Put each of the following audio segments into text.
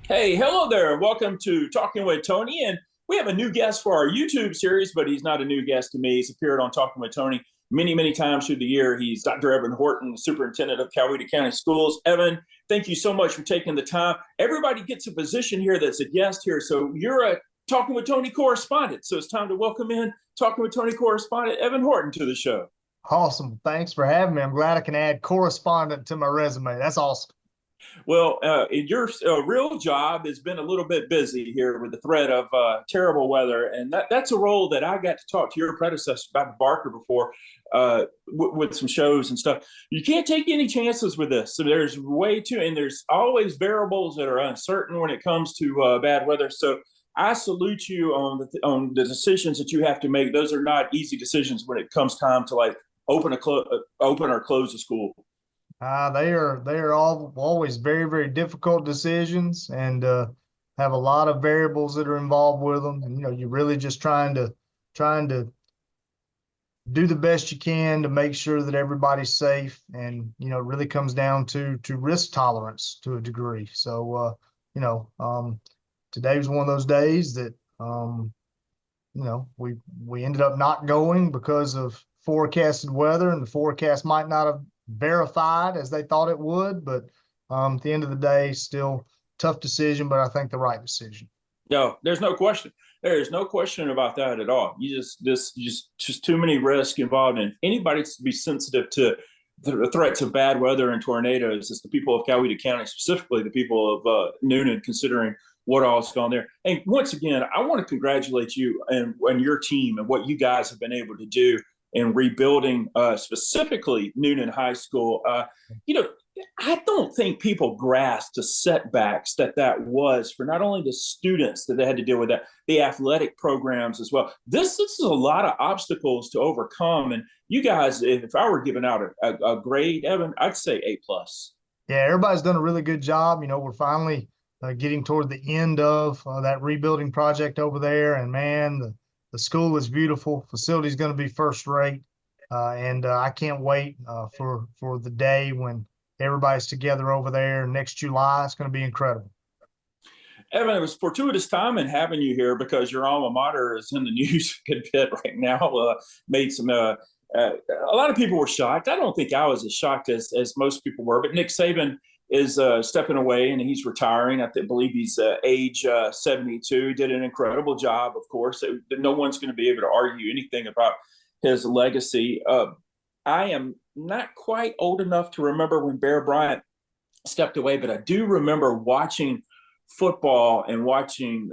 Hey, hello there. Welcome to Talking with Tony. And we have a new guest for our YouTube series, but he's not a new guest to me. He's appeared on Talking with Tony many times through the year. He's Dr. Evan Horton, the superintendent of Coweta County Schools. Evan, thank you so much for taking the time. Everybody gets a position here that's a guest here. So you're a Talking with Tony correspondent. So it's time to welcome in Talking with Tony correspondent Evan Horton to the show. Awesome. Thanks for having me. I'm glad I can add correspondent to my resume. That's awesome. Well, your real job has been a little bit busy here with the threat of terrible weather, and that's a role that I got to talk to your predecessor, Dr. Barker, before with some shows and stuff. You can't take any chances with this. So there's and there's always variables that are uncertain when it comes to bad weather. So I salute you on the decisions that you have to make. Those are not easy decisions when it comes time to like open or close a school. They are all always very difficult decisions, and have a lot of variables that are involved with them. And you're really just trying to do the best you can to make sure that everybody's safe. And it really comes down to risk tolerance to a degree. So today was one of those days that we ended up not going because of forecasted weather, and the forecast might not have verified as they thought it would. But at the end of the day, still tough decision, but I think the right decision. No, there's no question. There is no question about that at all. Just too many risks involved, and anybody to be sensitive to the threats of bad weather and tornadoes. It's the people of Coweta County, specifically the people of Newnan, considering what all's gone there. And once again, I want to congratulate you and your team and what you guys have been able to do in rebuilding specifically Newnan High School. I don't think people grasp the setbacks that was for not only the students that they had to deal with, that the athletic programs as well. This is a lot of obstacles to overcome. And you guys, if I were giving out a grade, Evan, I'd say A plus. Yeah, everybody's done a really good job. We're finally getting toward the end of that rebuilding project over there. And man, the school is beautiful. Facility is going to be first rate. And I can't wait for the day when everybody's together over there next July. It's going to be incredible. Evan, it was fortuitous time in having you here because your alma mater is in the news a good bit right now. Made some a lot of people were shocked. I don't think I was as shocked as most people were, but Nick Saban is stepping away and he's retiring. I believe he's age 72. He did an incredible job, of course. No one's going to be able to argue anything about his legacy. I am not quite old enough to remember when Bear Bryant stepped away, but I do remember watching football and watching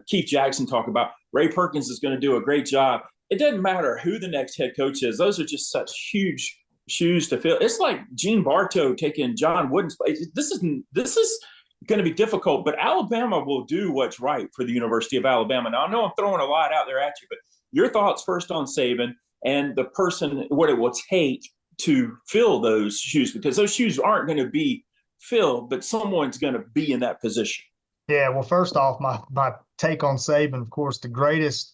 Keith Jackson talk about Ray Perkins is going to do a great job. It doesn't matter who the next head coach is. Those are just such huge shoes to fill. It's like Gene Bartow taking John Wooden's place. This is going to be difficult, but Alabama will do what's right for the University of Alabama. Now, I know I'm throwing a lot out there at you, but your thoughts first on Saban and the person, what it will take to fill those shoes, because those shoes aren't going to be filled, but someone's going to be in that position. Yeah, well, first off, my take on Saban, of course, the greatest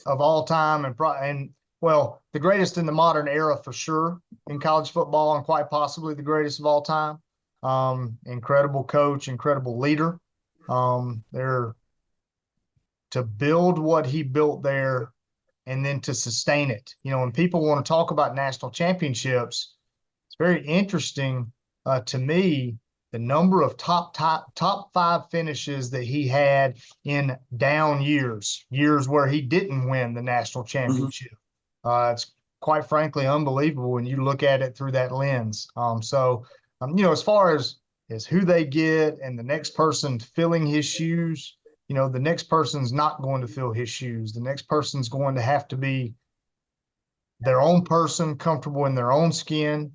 of all time, and the greatest in the modern era for sure in college football, and quite possibly the greatest of all time. Incredible coach, incredible leader. To build what he built there and then to sustain it. When people want to talk about national championships, it's very interesting to me the number of top five finishes that he had in down years where he didn't win the national championship. It's quite frankly unbelievable when you look at it through that lens. As far as who they get and the next person filling his shoes, the next person's not going to fill his shoes. The next person's going to have to be their own person, comfortable in their own skin,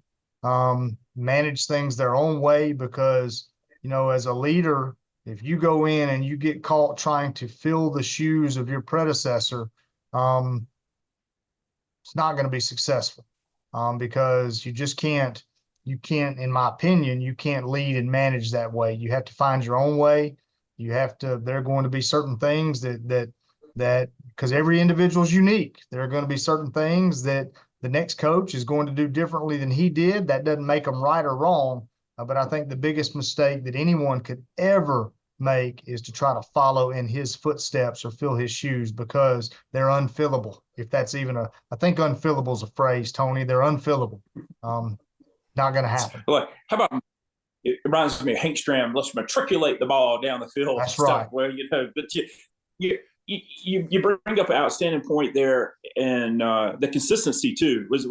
manage things their own way, because, as a leader, if you go in and you get caught trying to fill the shoes of your predecessor, it's not going to be successful, because you just can't, in my opinion, you can't lead and manage that way. You have to find your own way. There are going to be certain things that because every individual is unique. There are going to be certain things that the next coach is going to do differently than he did. That doesn't make them right or wrong. But I think the biggest mistake that anyone could ever make is to try to follow in his footsteps or fill his shoes, because they're unfillable. If that's even I think unfillable is a phrase, Tony. They're unfillable. Not going to happen. Like, how about, it reminds me of Hank Stram, let's matriculate the ball down the field and That's stuff. right. Well, but you bring up an outstanding point there, and the consistency too was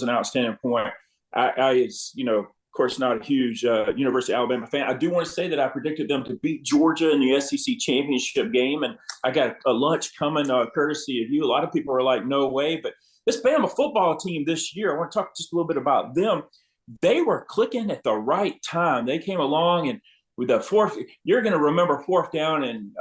an outstanding point. I of course, not a huge University of Alabama fan. I do want to say that I predicted them to beat Georgia in the SEC championship game, and I got a lunch coming courtesy of you. A lot of people are like, no way, but this Bama football team this year, I want to talk just a little bit about them. They were clicking at the right time. They came along, and with the fourth, you're going to remember fourth down and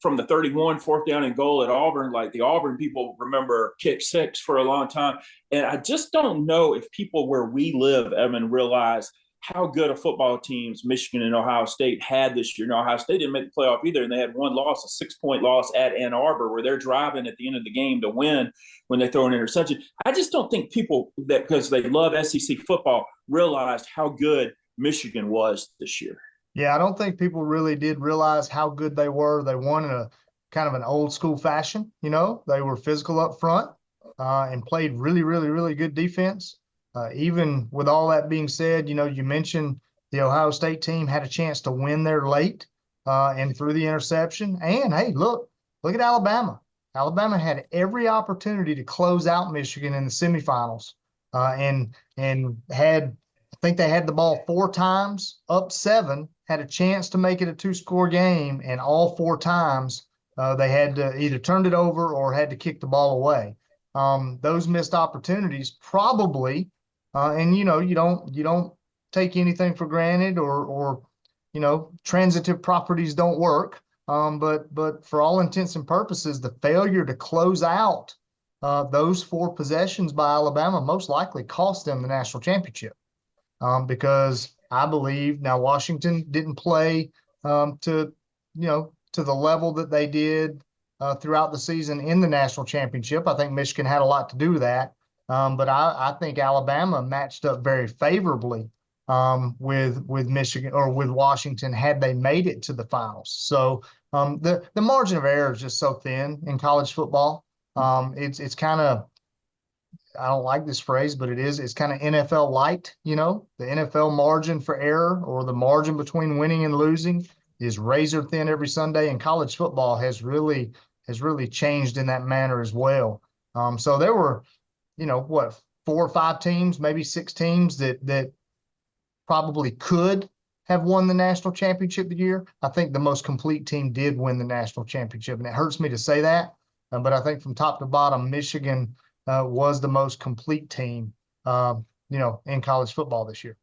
from the 31, fourth down and goal at Auburn. Like, the Auburn people remember kick six for a long time. And I just don't know if people where we live, Evan, realize how good of football teams Michigan and Ohio State had this year. Ohio State didn't make the playoff either, and they had one loss, a 6-point loss at Ann Arbor, where they're driving at the end of the game to win when they throw an interception. I just don't think people, that because they love SEC football, realized how good Michigan was this year. Yeah, I don't think people really did realize how good they were. They won in a kind of an old school fashion. They were physical up front and played really, really, really good defense. Even with all that being said, you mentioned the Ohio State team had a chance to win there late and through the interception. And hey, look at Alabama. Alabama had every opportunity to close out Michigan in the semifinals and had, I think they had the ball 4 times, up 7, had a chance to make it a 2-score game, and all 4 times they had to either turned it over or had to kick the ball away. Those missed opportunities probably, and you don't take anything for granted, or transitive properties don't work. But for all intents and purposes, the failure to close out those 4 possessions by Alabama most likely cost them the national championship. Because I believe now Washington didn't play to the level that they did throughout the season in the national championship. I think Michigan had a lot to do with that. But I think Alabama matched up very favorably with Michigan or with Washington had they made it to the finals. So the margin of error is just so thin in college football. It's kind of, I don't like this phrase, but it's kind of NFL light. The NFL margin for error, or the margin between winning and losing, is razor thin every Sunday, and college football has really changed in that manner as well. So there were, 4 or 5 teams, maybe 6 teams that probably could have won the national championship the year. I think the most complete team did win the national championship, and it hurts me to say that, but I think from top to bottom, Michigan was the most complete team, in college football this year.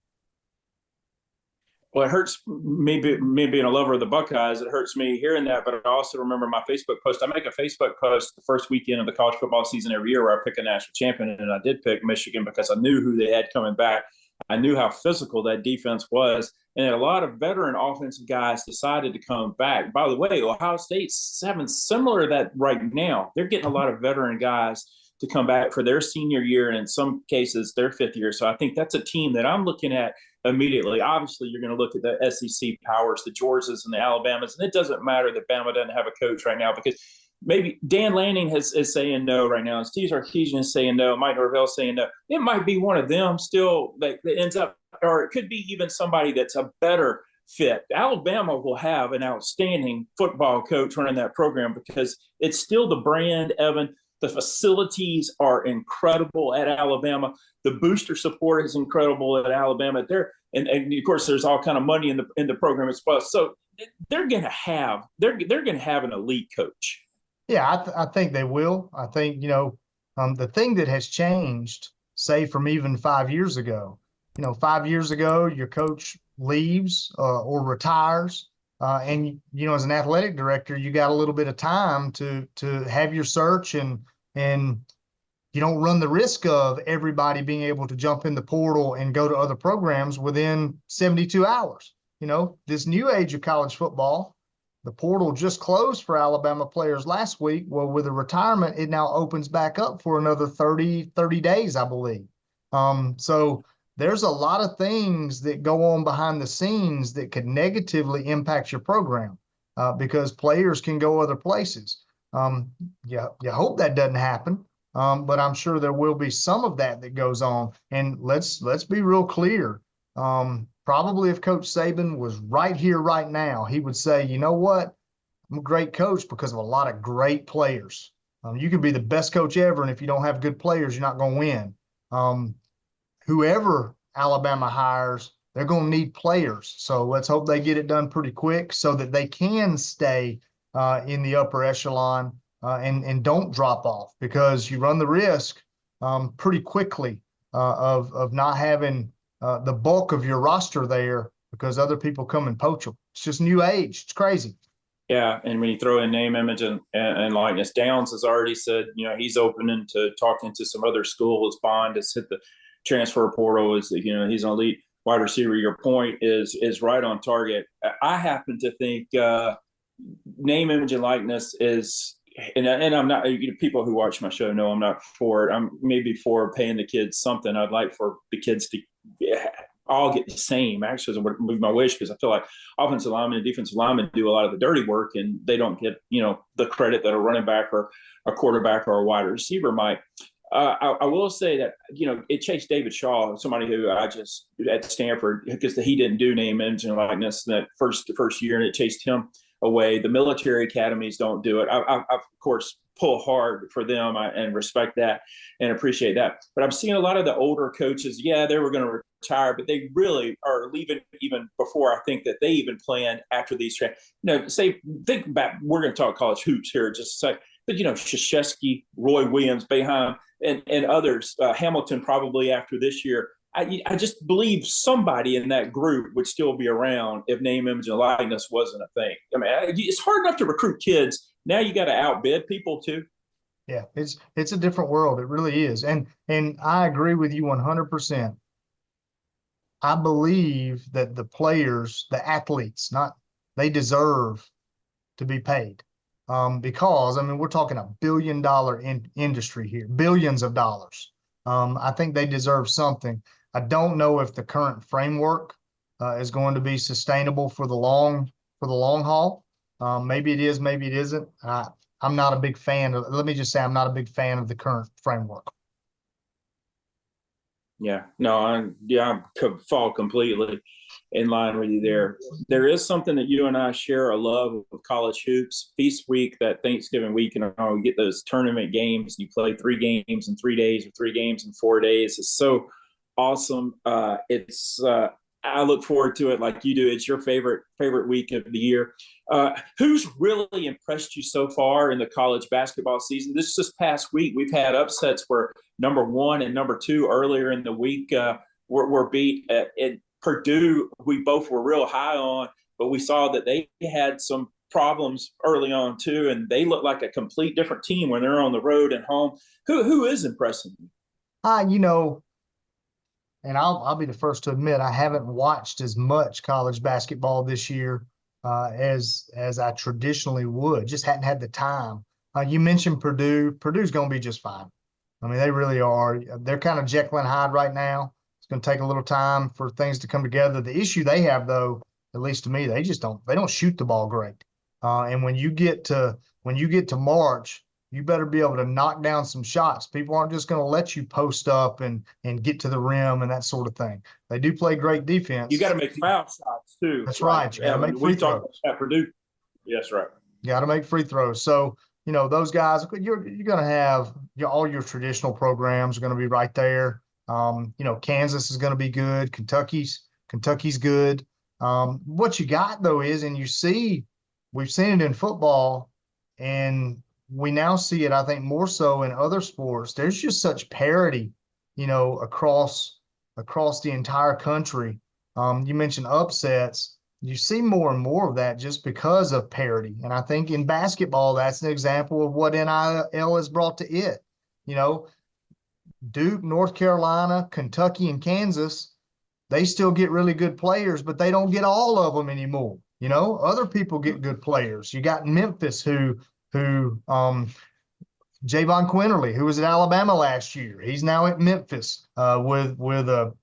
Well, it hurts me being a lover of the Buckeyes. It hurts me hearing that, but I also remember my Facebook post. I make a Facebook post the first weekend of the college football season every year where I pick a national champion, and I did pick Michigan because I knew who they had coming back. I knew how physical that defense was, and a lot of veteran offensive guys decided to come back. By the way, Ohio State's having similar to that right now. They're getting a lot of veteran guys to come back for their senior year, and in some cases their 5th year. So I think that's a team that I'm looking at immediately. Obviously, you're going to look at the SEC powers, the Georgias and the Alabamas, and it doesn't matter that Bama doesn't have a coach right now, because maybe Dan Lanning is saying no right now, and Steve Sarkisian is saying no, Mike Norvell saying no. It might be one of them still that ends up, or it could be even somebody that's a better fit. Alabama will have an outstanding football coach running that program because it's still the brand, Evan. The facilities are incredible at Alabama. The booster support is incredible at Alabama. And of course, there's all kind of money in the program as well. So they're going to have an elite coach. Yeah, I think they will. I think the thing that has changed, say from even 5 years ago. 5 years ago, your coach leaves or retires. And as an athletic director, you got a little bit of time to have your search, and you don't run the risk of everybody being able to jump in the portal and go to other programs within 72 hours. This new age of college football, the portal just closed for Alabama players last week. Well, with a retirement, it now opens back up for another 30 days, I believe. So there's a lot of things that go on behind the scenes that could negatively impact your program because players can go other places. You hope that doesn't happen, but I'm sure there will be some of that that goes on. And let's be real clear. Probably if Coach Saban was right here, right now, he would say, you know what? I'm a great coach because of a lot of great players. You can be the best coach ever, and if you don't have good players, you're not going to win. Um, Whoever Alabama hires, they're going to need players. So let's hope they get it done pretty quick so that they can stay in the upper echelon and don't drop off, because you run the risk pretty quickly of not having the bulk of your roster there because other people come and poach them. It's just new age. It's crazy. Yeah, and when you throw in name, image, and likeness, Downs has already said, he's open to talking to some other schools. Bond has hit the transfer portal. Is he's an elite wide receiver. Your point is right on target. I happen to think name, image, and likeness is, and I'm not. People who watch my show know I'm not for it. I'm maybe for paying the kids something. I'd like for the kids to all get the same. Actually, would be my wish, because I feel like offensive linemen and defensive linemen do a lot of the dirty work, and they don't get the credit that a running back or a quarterback or a wide receiver might. I will say that it chased David Shaw, somebody who I just at Stanford, because he didn't do name, image, and likeness that first year, and it chased him away. The military academies don't do it. I of course pull hard for them and respect that and appreciate that. But I'm seeing a lot of the older coaches. Yeah, they were going to retire, but they really are leaving even before I think that they even planned after these. Think back. We're going to talk college hoops here just a sec. But Krzyzewski, Roy Williams, Boeheim, and others, Hamilton probably after this year. I just believe somebody in that group would still be around if name, image, and likeness wasn't a thing. I mean, it's hard enough to recruit kids. Now you got to outbid people too. Yeah, it's a different world. It really is. And I agree with you 100%. I believe that the players, the athletes, they deserve to be paid. Because I mean, we're talking $1 billion industry here, billions of dollars. I think they deserve something. I don't know if the current framework is going to be sustainable for the long haul. Maybe it is, maybe it isn't. I'm not a big fan of. Let me just say, I'm not a big fan of the current framework. Yeah, no, I fall completely in line with you there. There is something that you and I share a love of college hoops. Feast week, that Thanksgiving week, and we get those tournament games. You play 3 games in 3 days or 3 games in 4 days. It's so awesome. I look forward to it like you do. It's your favorite week of the year. Who's really impressed you so far in the college basketball season? This past week, we've had upsets where number 1 and number 2 earlier in the week were beat. At Purdue, we both were real high on, but we saw that they had some problems early on too, and they look like a complete different team when they're on the road and home. Who is impressing you? And I'll be the first to admit I haven't watched as much college basketball this year as I traditionally would. Just hadn't had the time. You mentioned Purdue. Purdue's going to be just fine. I mean, they really are. They're kind of Jekyll and Hyde right now. It's going to take a little time for things to come together. The issue they have, though, at least to me, they don't shoot the ball great. And when you get to March, you better be able to knock down some shots. People aren't just going to let you post up and get to the rim and that sort of thing. They do play great defense. You got to make foul shots too. That's right. You got to make free throws. At Purdue. Yes, right. You got to make free throws. So, those guys, you're going to have all your traditional programs are going to be right there. Kansas is going to be good. Kentucky's good. What you got though is, and we've seen it in football, and we now see it, I think, more so in other sports. There's just such parity, across the entire country. You mentioned upsets. You see more and more of that just because of parity. And I think in basketball, that's an example of what NIL has brought to it. Duke, North Carolina, Kentucky, and Kansas, they still get really good players, but they don't get all of them anymore. Other people get good players. You got Memphis who Javon Quinterly, who was at Alabama last year. He's now at Memphis with a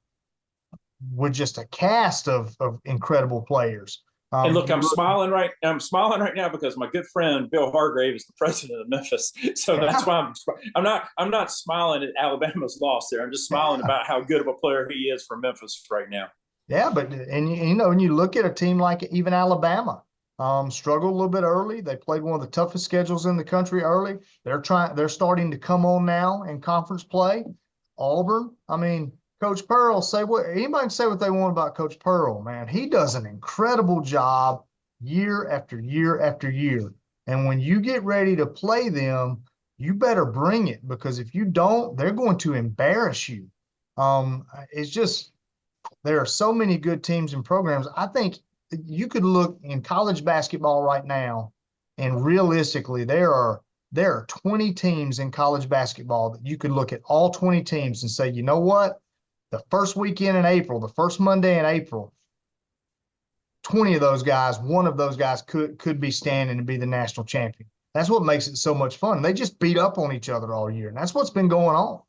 with just a cast of incredible players. And look, I'm smiling right now because my good friend Bill Hargrave is the president of Memphis. So that's why I'm not smiling at Alabama's loss there. I'm just smiling about how good of a player he is for Memphis right now. Yeah, but you know, when you look at a team like even Alabama, struggled a little bit early. They played one of the toughest schedules in the country early. They're starting to come on now in conference play. Auburn, I mean, Coach Pearl, anybody can say what they want about Coach Pearl, man. He does an incredible job year after year after year. And when you get ready to play them, you better bring it, because if you don't, they're going to embarrass you. It's just there are so many good teams and programs. I think you could look in college basketball right now, and realistically, there are 20 teams in college basketball that you could look at all 20 teams and say, you know what? The first weekend in April, the first Monday in April, 20 of those guys, one of those guys could be standing and be the national champion. That's what makes it so much fun. They just beat up on each other all year, and that's what's been going on.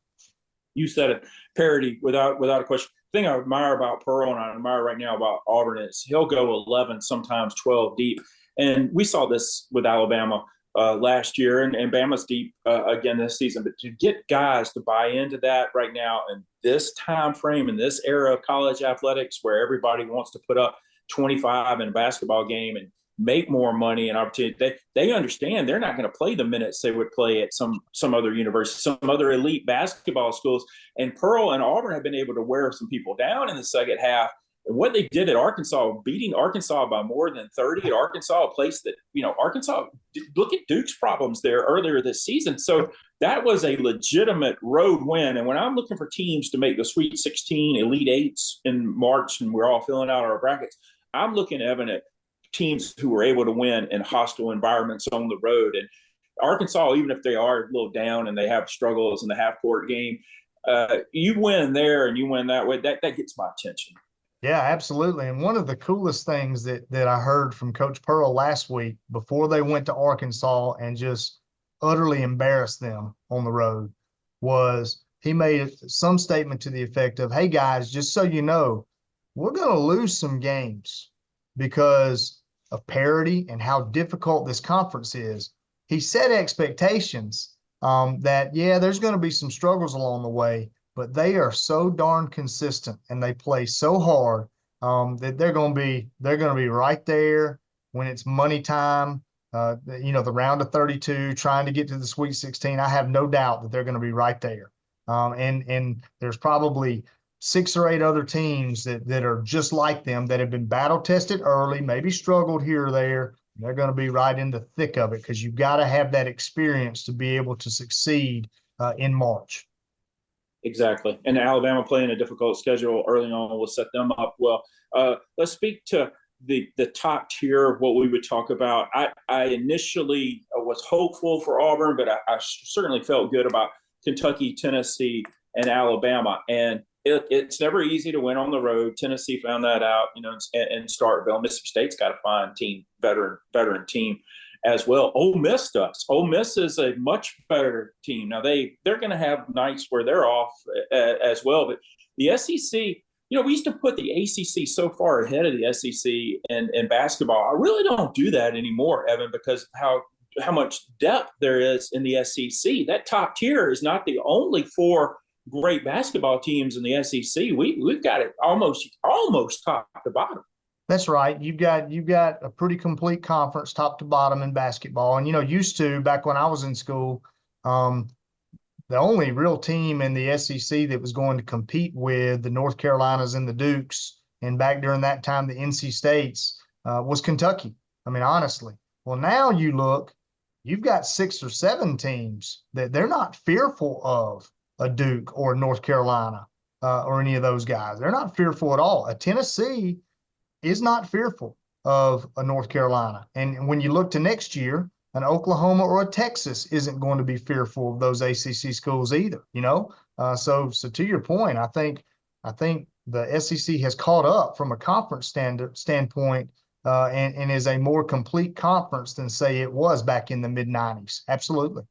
You said it, parity without a question. The thing I admire about Pearl and I admire right now about Auburn is he'll go 11, sometimes 12 deep. And we saw this with Alabama last year, and Bama's deep again this season. But to get guys to buy into that right now in this time frame, in this era of college athletics where everybody wants to put up 25 in a basketball game and make more money and opportunity, they understand they're not going to play the minutes they would play at some other university, some other elite basketball schools. And Pearl and Auburn have been able to wear some people down in the second half. And what they did at Arkansas, beating Arkansas by more than 30 at Arkansas, a place that, Arkansas, look at Duke's problems there earlier this season. So that was a legitimate road win. And when I'm looking for teams to make the Sweet 16, Elite Eights in March, and we're all filling out our brackets, I'm looking, Evan, at teams who were able to win in hostile environments on the road. And Arkansas, even if they are a little down and they have struggles in the half-court game, you win there and you win that way, that gets my attention. Yeah, absolutely. And one of the coolest things that I heard from Coach Pearl last week before they went to Arkansas and just utterly embarrassed them on the road was he made some statement to the effect of, hey, guys, just so you know, we're going to lose some games because of parity and how difficult this conference is. He set expectations that, yeah, there's going to be some struggles along the way, but they are so darn consistent and they play so hard that they're going to be right there when it's money time. The round of 32, trying to get to the Sweet 16. I have no doubt that they're going to be right there. And there's probably 6 or 8 other teams that are just like them that have been battle tested early, maybe struggled here or there. They're going to be right in the thick of it because you've got to have that experience to be able to succeed in March. Exactly. And Alabama playing a difficult schedule early on will set them up well. Let's speak to the top tier of what we would talk about. I initially was hopeful for Auburn, but I certainly felt good about Kentucky, Tennessee, and Alabama. And it's never easy to win on the road. Tennessee found that out, in Starkville. Mississippi State's got to find veteran team as well. Ole Miss does. Ole Miss is a much better team. Now they're going to have nights where they're off as well. But the SEC, we used to put the ACC so far ahead of the SEC in basketball. I really don't do that anymore, Evan, because how much depth there is in the SEC. That top tier is not the only 4 great basketball teams in the SEC. We've got it almost top to bottom. That's right. You've got a pretty complete conference top to bottom in basketball. And, used to, back when I was in school, the only real team in the SEC that was going to compete with the North Carolinas and the Dukes, and back during that time, the NC States, was Kentucky. I mean, honestly. Well, now you've got 6 or 7 teams that they're not fearful of a Duke or North Carolina or any of those guys. They're not fearful at all. A Tennessee is not fearful of a North Carolina. And when you look to next year, an Oklahoma or a Texas isn't going to be fearful of those ACC schools either, So to your point, I think the SEC has caught up from a conference standpoint and is a more complete conference than, say, it was back in the mid-90s. Absolutely.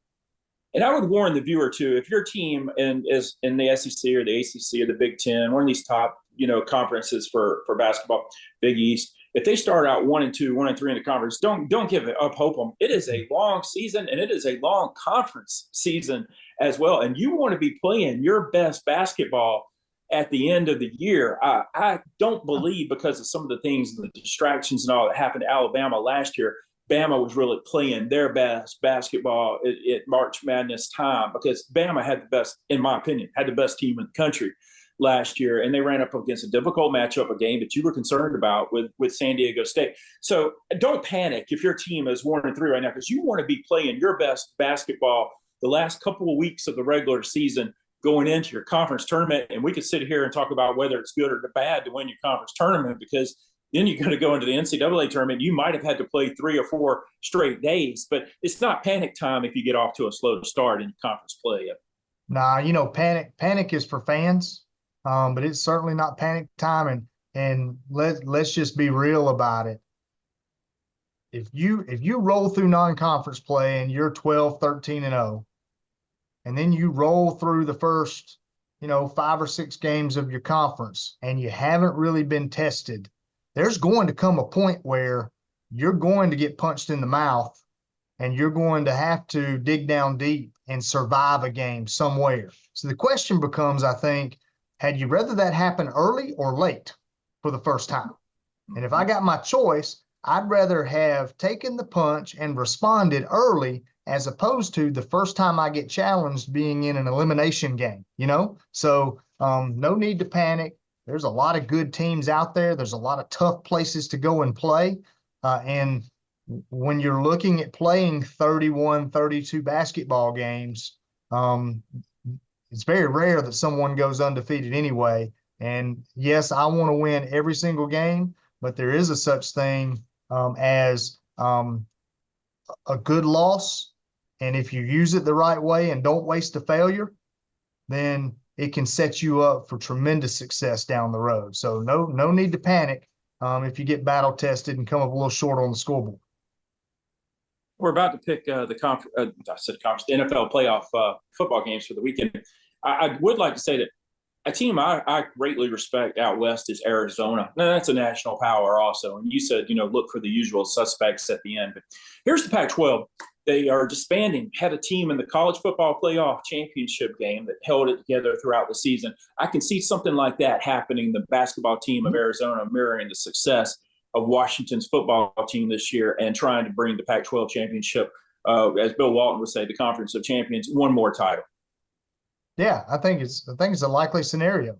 And I would warn the viewer too, if your team is in the SEC or the ACC or the Big Ten, one of these top, conferences for basketball, Big East, if they start out 1-2, 1-3 in the conference, don't give up hope on them. It is a long season and it is a long conference season as well. And you want to be playing your best basketball at the end of the year. I don't believe, because of some of the things, the distractions and all that happened to Alabama last year, Bama was really playing their best basketball at March Madness time, because Bama had the best, in my opinion, had the best team in the country last year, and they ran up against a difficult matchup, a game that you were concerned about with San Diego State. So don't panic if your team is 1-3 right now, because you want to be playing your best basketball the last couple of weeks of the regular season going into your conference tournament. And we could sit here and talk about whether it's good or bad to win your conference tournament, because then you're going to go into the NCAA tournament. You might have had to play 3 or 4 straight days, but it's not panic time if you get off to a slow start in conference play. Nah, panic is for fans. But it's certainly not panic time, and let's just be real about it. If you roll through non-conference play and you're 12, 13-0, and then you roll through the first, 5 or 6 games of your conference and you haven't really been tested, there's going to come a point where you're going to get punched in the mouth and you're going to have to dig down deep and survive a game somewhere. So the question becomes, I think, had you rather that happen early or late for the first time? And if I got my choice, I'd rather have taken the punch and responded early, as opposed to the first time I get challenged being in an elimination game, So no need to panic. There's a lot of good teams out there. There's a lot of tough places to go and play. And when you're looking at playing 31, 32 basketball games, it's very rare that someone goes undefeated anyway. And yes, I want to win every single game, but there is a such thing as a good loss. And if you use it the right way and don't waste a failure, then it can set you up for tremendous success down the road. So no need to panic if you get battle tested and come up a little short on the scoreboard. We're about to pick the NFL playoff football games for the weekend. I would like to say that a team I greatly respect out west is Arizona. Now, that's a national power also. And you said, look for the usual suspects at the end. But here's the Pac-12. They are disbanding, had a team in the college football playoff championship game that held it together throughout the season. I can see something like that happening, the basketball team of Arizona mirroring the success of Washington's football team this year and trying to bring the Pac-12 championship, as Bill Walton would say, the Conference of Champions, one more title. Yeah, I think it's a likely scenario.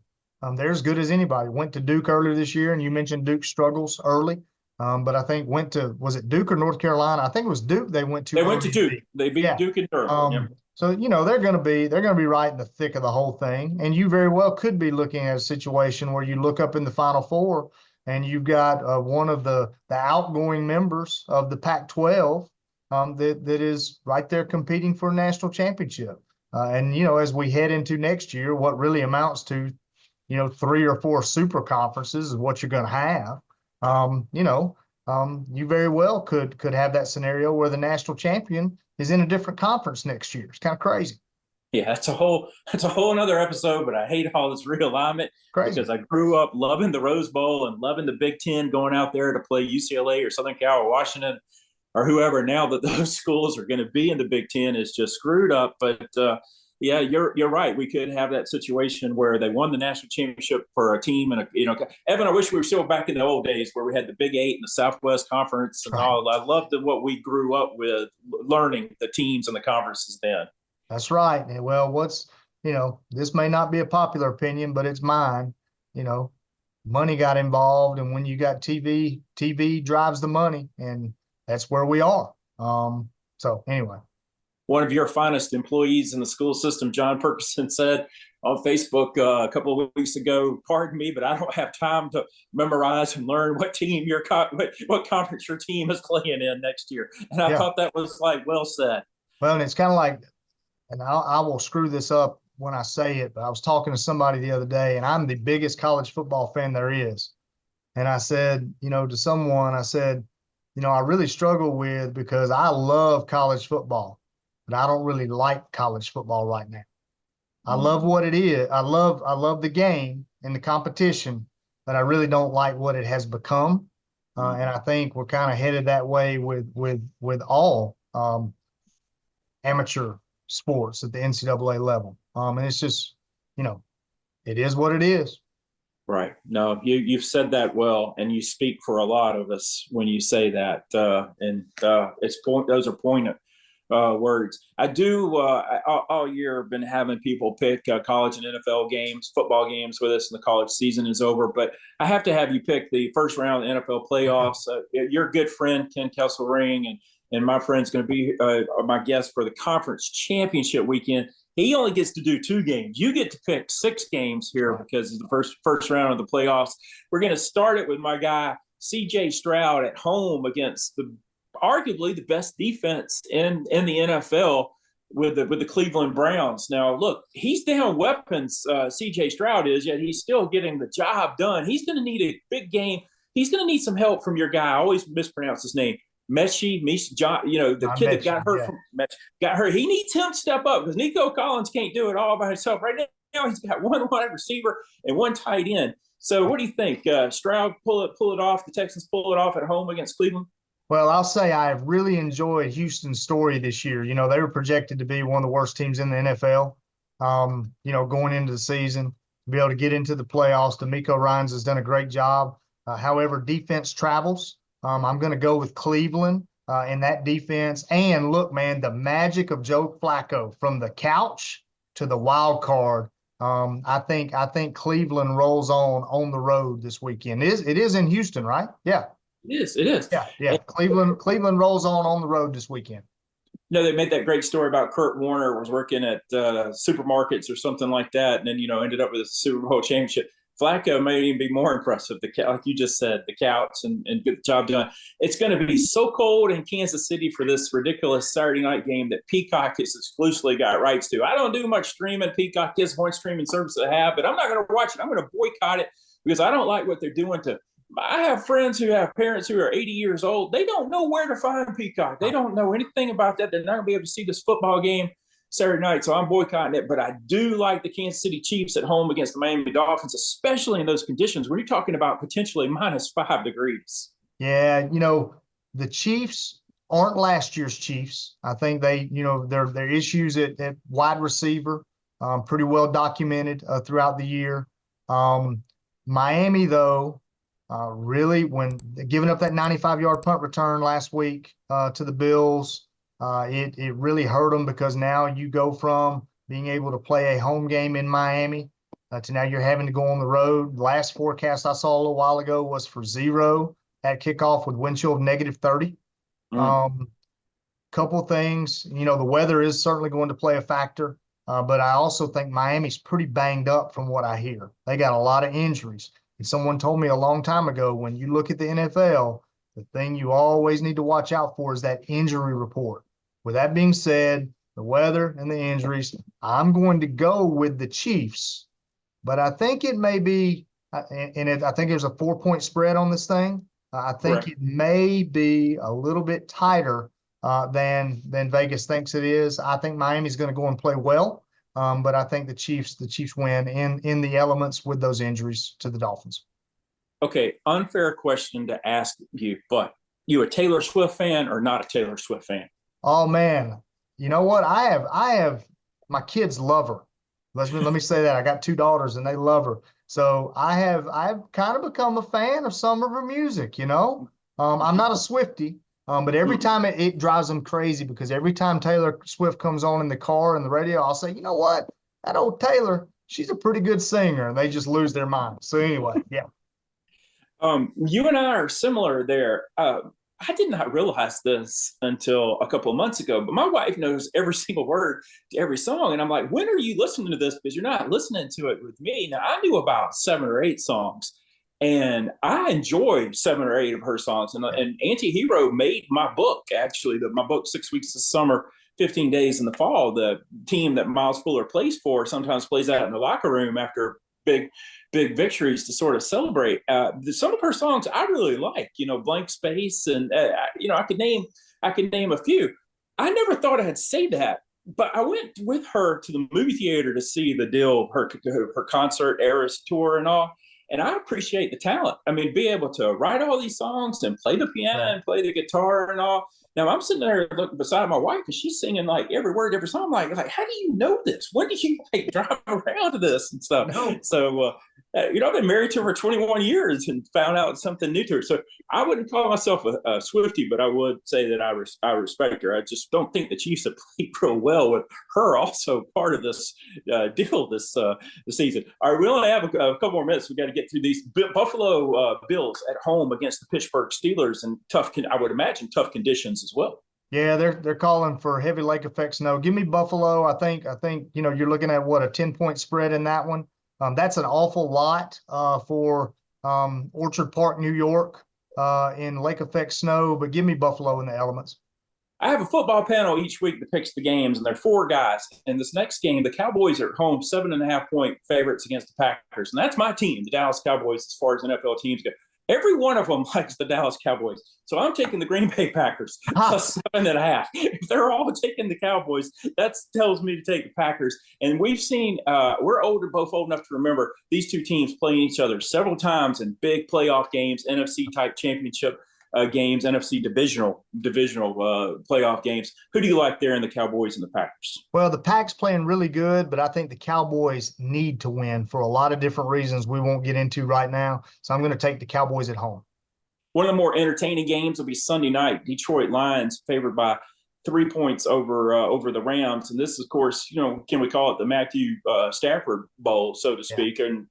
They're as good as anybody. Went to Duke earlier this year, and you mentioned Duke's struggles early. But I think was it Duke or North Carolina? I think it was Duke they went to. They went to Duke. They beat Duke in Durham. So they're going to be right in the thick of the whole thing. And you very well could be looking at a situation where you look up in the Final Four and you've got one of the outgoing members of the Pac-12 that is right there competing for a national championship. And as we head into next year, what really amounts to 3 or 4 super conferences is what you're going to have. You very well could have that scenario where the national champion is in a different conference next year. It's kind of crazy. Yeah, that's a whole another episode, but I hate all this realignment because I grew up loving the Rose Bowl and loving the Big Ten, going out there to play UCLA or Southern Cal or Washington or whoever. Now that those schools are going to be in the Big Ten is just screwed up. But yeah, you're right. We could have that situation where they won the national championship for a team, and Evan, I wish we were still back in the old days where we had the Big Eight and the Southwest Conference and all. I loved what we grew up with, learning the teams and the conferences then. That's right. Well, this may not be a popular opinion, but it's mine. Money got involved, and when you got TV drives the money, and that's where we are. So anyway. One of your finest employees in the school system, John Perkison, said on Facebook a couple of weeks ago, pardon me, but I don't have time to memorize and learn what team what conference your team is playing in next year. And I thought that was well said. Well, and it's kind of like, and I will screw this up when I say it, but I was talking to somebody the other day, and I'm the biggest college football fan there is. And I said, to someone, I said, I really struggle with, because I love college football. but I don't really like college football right now. I love what it is. I love the game and the competition, but I really don't like what it has become. And I think we're kind of headed that way with all amateur sports at the NCAA level. And it's just, you know, it is what it is. Right. No, you've said that well, and you speak for a lot of us when you say that. Those are poignant words. I do all year been having people pick college and NFL games, football games with us, and the college season is over. But I have to have you pick the first round of the NFL playoffs. Your good friend Ken Kesselring and my friend's going to be my guest for the conference championship weekend. He only gets to do 2 games. You get to pick 6 games here because of the first round of the playoffs. We're going to start it with my guy C.J. Stroud at home against arguably the best defense in the NFL with the Cleveland Browns. Now, look, he's down weapons. C.J. Stroud is, yet he's still getting the job done. He's going to need a big game. He's going to need some help from your guy. I always mispronounce his name. John, the kid that got hurt from got hurt. He needs him to step up because Nico Collins can't do it all by himself. Right now, he's got one wide receiver and 1 tight end. So, what do you think? Stroud pull it off. The Texans pull it off at home against Cleveland. Well, I'll say I have really enjoyed Houston's story this year. They were projected to be one of the worst teams in the NFL. Going into the season, to be able to get into the playoffs. D'Amico Ryans has done a great job. However, defense travels. I'm going to go with Cleveland in that defense. And look, man, the magic of Joe Flacco from the couch to the wild card. I think Cleveland rolls on the road this weekend. It is in Houston, right? Yeah. It is. Yeah. Cleveland rolls on the road this weekend. They made that great story about Kurt Warner was working at supermarkets or something like that, and then ended up with a Super Bowl championship. Flacco may even be more impressive. Like you just said, the couch and get the job done. It's going to be so cold in Kansas City for this ridiculous Saturday night game that Peacock has exclusively got rights to. I don't do much streaming. Peacock is one streaming service I have, but I'm not going to watch it. I'm going to boycott it because I don't like what they're doing to. I have friends who have parents who are 80 years old. They don't know where to find Peacock. They don't know anything about that. They're not going to be able to see this football game Saturday night, so I'm boycotting it. But I do like the Kansas City Chiefs at home against the Miami Dolphins, especially in those conditions where you're talking about potentially -5 degrees. Yeah, the Chiefs aren't last year's Chiefs. I think they, their issues at wide receiver, pretty well documented throughout the year. Miami, though, really, when giving up that 95-yard punt return last week to the Bills, it really hurt them because now you go from being able to play a home game in Miami to now you're having to go on the road. Last forecast I saw a little while ago was for 0 at kickoff with wind chill of -30. Couple things, the weather is certainly going to play a factor, but I also think Miami's pretty banged up from what I hear. They got a lot of injuries. And someone told me a long time ago, when you look at the NFL, the thing you always need to watch out for is that injury report. With that being said, the weather and the injuries, I'm going to go with the Chiefs, but I think it may be, I think there's a 4-point spread on this thing. I think It may be a little bit tighter than Vegas thinks it is. I think Miami's going to go and play well, but I think the Chiefs win in the elements with those injuries to the Dolphins. Okay, unfair question to ask you, but you a Taylor Swift fan or not a Taylor Swift fan? Oh man, you know what? I have my kids love her. Let me say that. I got 2 daughters and they love her. So I've kind of become a fan of some of her music, I'm not a Swiftie, but every time it drives them crazy because every time Taylor Swift comes on in the car and the radio, I'll say, you know what? That old Taylor, she's a pretty good singer, and they just lose their mind. So anyway, yeah. You and I are similar there. I did not realize this until a couple of months ago, but my wife knows every single word to every song. And I'm like, when are you listening to this? Because you're not listening to it with me. Now, I knew about 7 or 8 songs, and I enjoyed 7 or 8 of her songs. And Anti-Hero made my book, actually, my book, 6 Weeks of Summer, 15 Days in the Fall. The team that Miles Fuller plays for sometimes plays out in the locker room after big victories to sort of celebrate. Some of her songs I really like, Blank Space, and I could name a few. I never thought I'd say that, but I went with her to the movie theater to see the deal, her concert Eras tour and all. And I appreciate the talent. I mean, be able to write all these songs and play the piano Right. and play the guitar and all. Now I'm sitting there looking beside my wife, and she's singing like every word, every song. I'm like, how do you know this? When did you like drive around to this and stuff? No. So, I've been married to her 21 years and found out something new to her. So I wouldn't call myself a Swiftie, but I would say that I respect her. I just don't think the Chiefs have played real well with her also part of this deal this season. All right, we only have a couple more minutes. We got to get through these. Buffalo Bills at home against the Pittsburgh Steelers, and I would imagine tough conditions as well. Yeah, they're calling for heavy lake effect snow. Give me Buffalo. I think you're looking at what, a 10-point spread in that one. That's an awful lot for Orchard Park, New York, in lake effect snow. But give me Buffalo in the elements. I have a football panel each week that picks the games, and they're four guys. And this next game, the Cowboys are at home, 7.5-point favorites against the Packers. And that's my team, the Dallas Cowboys, as far as NFL teams go. Every one of them likes the Dallas Cowboys. So I'm taking the Green Bay Packers plus 7.5. If they're all taking the Cowboys, that tells me to take the Packers. And we've seen, we're both old enough to remember these two teams playing each other several times in big playoff games, NFC type championship games, NFC divisional playoff games. Who do you like there in the Cowboys and the Packers? Well, the Pack's playing really good, but I think the Cowboys need to win for a lot of different reasons we won't get into right now. So I'm going to take the Cowboys at home. One of the more entertaining games will be Sunday night. Detroit Lions favored by 3 points over the Rams, and this, of course, can we call it the Matthew Stafford Bowl, so to speak? Yeah. And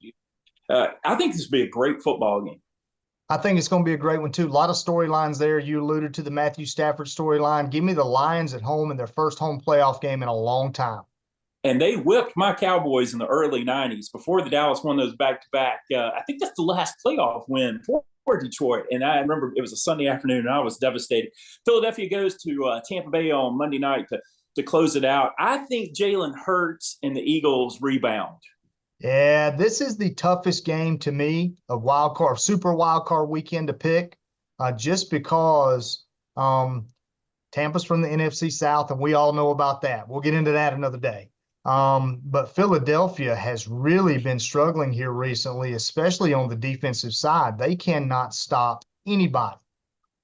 I think this will be a great football game. I think it's going to be a great one, too. A lot of storylines there. You alluded to the Matthew Stafford storyline. Give me the Lions at home in their first home playoff game in a long time. And they whipped my Cowboys in the early 90s before the Dallas won those back-to-back. I think that's the last playoff win for Detroit. And I remember it was a Sunday afternoon, and I was devastated. Philadelphia goes to Tampa Bay on Monday night to close it out. I think Jalen Hurts and the Eagles rebound. Yeah, this is the toughest game to me of super wild card weekend to pick, just because Tampa's from the NFC South, and we all know about that. We'll get into that another day. But Philadelphia has really been struggling here recently, especially on the defensive side. They cannot stop anybody.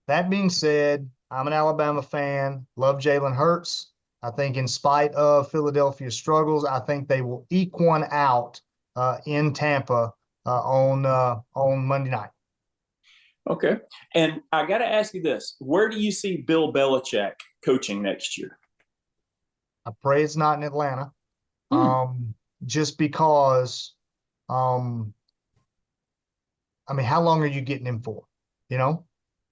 That being said, I'm an Alabama fan, love Jalen Hurts. I think in spite of Philadelphia's struggles, I think they will eke one out in Tampa on Monday night. Okay. And I got to ask you this. Where do you see Bill Belichick coaching next year? I pray it's not in Atlanta. Just because, I mean, how long are you getting him for? 4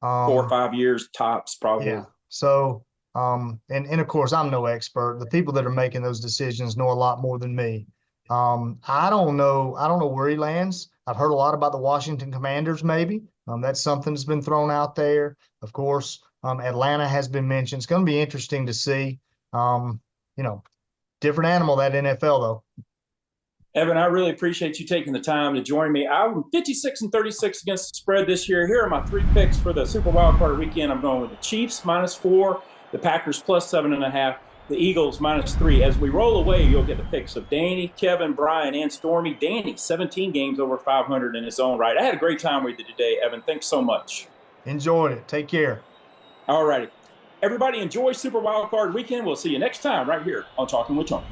or 5 years tops, probably. Yeah. So, and of course, I'm no expert. The people that are making those decisions know a lot more than me. I don't know where he lands. I've heard a lot about the Washington Commanders, maybe. That's something that's been thrown out there. Of course, Atlanta has been mentioned. It's going to be interesting to see. Different animal, that NFL, though. Evan, I really appreciate you taking the time to join me. I'm 56-36 against the spread this year. Here are my 3 picks for the Super Wild Card weekend. I'm going with the Chiefs -4, the Packers +7.5, the Eagles -3. As we roll away, you'll get the picks of Danny, Kevin, Brian, and Stormy. Danny, 17 games over 500 in his own right. I had a great time with you today, Evan. Thanks so much. Enjoyed it. Take care. All righty. Everybody enjoy Super Wild Card weekend. We'll see you next time right here on Talking with Tony.